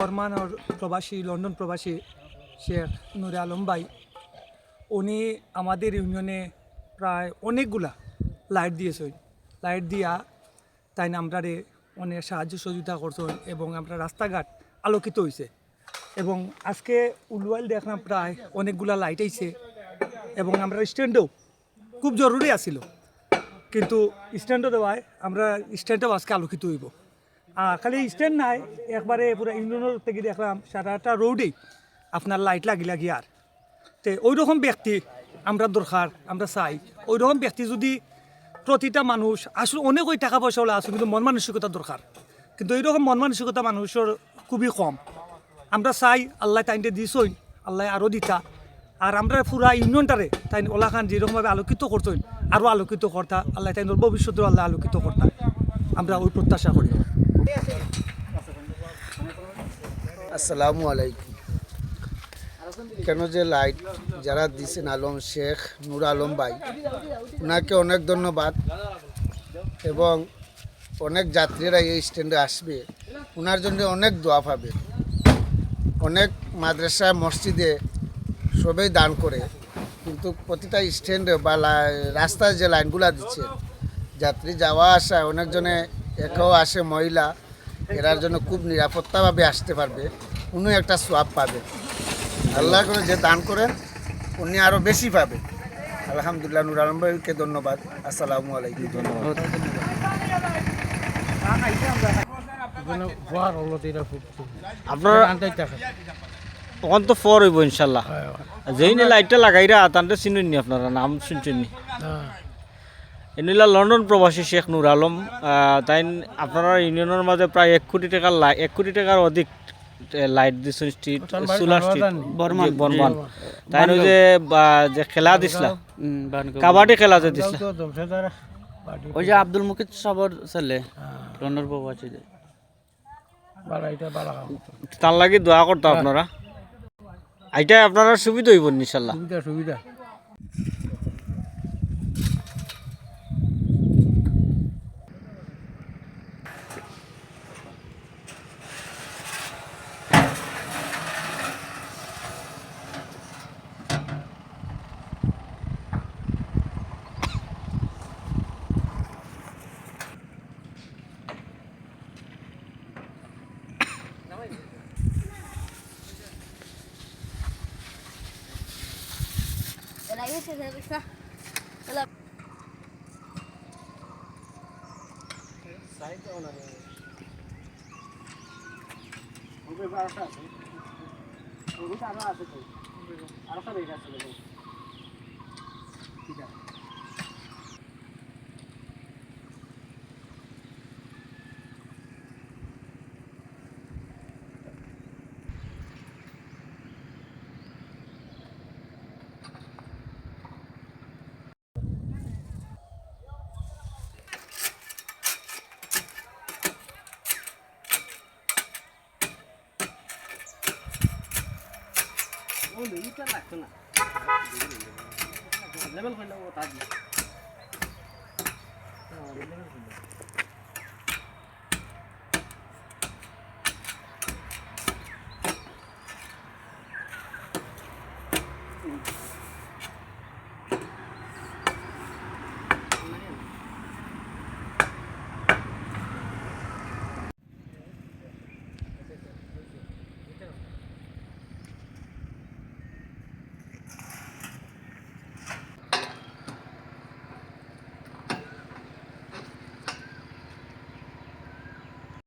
বর্মানোর প্রবাসী লন্ডন প্রবাসী শেখ নুরে আলম ভাই উনি আমাদের ইউনিয়নে প্রায় অনেকগুলা লাইট দিয়েছে। লাইট দিয়া তাই না আমরা অনেক সাহায্য সহযোগিতা করছেন এবং আমরা রাস্তাঘাট আলোকিত হয়েছে। এবং আজকে উলওয়াইল দেখলাম প্রায় অনেকগুলা লাইট আইছে এবং আমরা স্ট্যান্ডও খুব জরুরি আছিল, কিন্তু স্ট্যান্ডও দেওয়ায় আমরা স্ট্যান্ডটাও আজকে আলোকিত হইব। খালি স্ট্যান্ড নাই, একবারে পুরো ইউনিয়নের থেকে দেখলাম সারাটা রোডেই আপনার লাইট লাগি আর তো ওই রকম ব্যক্তি আমরা দরকার, আমরা চাই ওই রকম ব্যক্তি যদি প্রতিটা মানুষ আসলে অনেক ওই টাকা পয়সা হলে আসলে কিন্তু মন মানসিকতা দরকার, কিন্তু এইরকম মন মানসিকতা মানুষের খুবই কম। আমরা চাই আল্লাহ তাইনটা দিছই, আল্লাহ আরও দিতা, আর আমরা পুরা ইউনিয়নটারে তাই ওলা খান যেরকমভাবে আলোকিত করতেন আরও আলোকিত করতা, আল্লাহ তাইনের ভবিষ্যতেও আল্লাহ আলোকিত করতা, আমরা ওই প্রত্যাশা করি। আসসালামু আলাইকুম। কেন যে লাইট যারা দিছেন আলম শেখ নুর আলম ভাই, ওনাকে অনেক ধন্যবাদ। এবং অনেক যাত্রীরা এই স্ট্যান্ডে আসবে, ওনার জন্য অনেক দোয়া পাবে। অনেক মাদ্রাসা মসজিদে সবাই দান করে, কিন্তু প্রতিটা স্ট্যান্ডে বা রাস্তায় যে লাইনগুলো দিচ্ছে যাত্রী যাওয়া আসা, অনেকজনে একাও আসে মহিলা, এরার জন্য খুব নিরাপত্তাভাবে আসতে পারবে, উনি একটা সোয়াব পাবে। আল্লাহ করে যে দান করেন উনি আরও বেশি পাবে। আলহামদুলিল্লাহ, নুর আলম ভাইকে ধন্যবাদ। আসসালামু আলাইকুম। ধন্যবাদ। আপনারা তখন তো ফর হইব ইনশাল্লাহ। যেই লাইটটা লাগাইরা তান্তে চিনুন নি, আপনারা নাম শুনছেন নি? এনিলা লন্ডন প্রবাসী শেখ নুর আলম। তাই আপনারা ইউনিয়নের মাঝে প্রায় 1 কোটি টাকার অধিক লাইট দিচ্ছেন স্ট্রিট, সোলার স্ট্রিট বর্মান। তাই যে খেলা দিছিলাম, কাবাডি খেলা যে দিছিলাম, ওই যে আব্দুল মুকিত সাবর ছেলে লন্ডন প্রবাসী, তার লাগি দোয়া করতো আপনারা। এইটা আপনারা সুবিধা হইব ইনশাল্লাহ। সুবিধা লাগতো না লেভেল করলে ও তার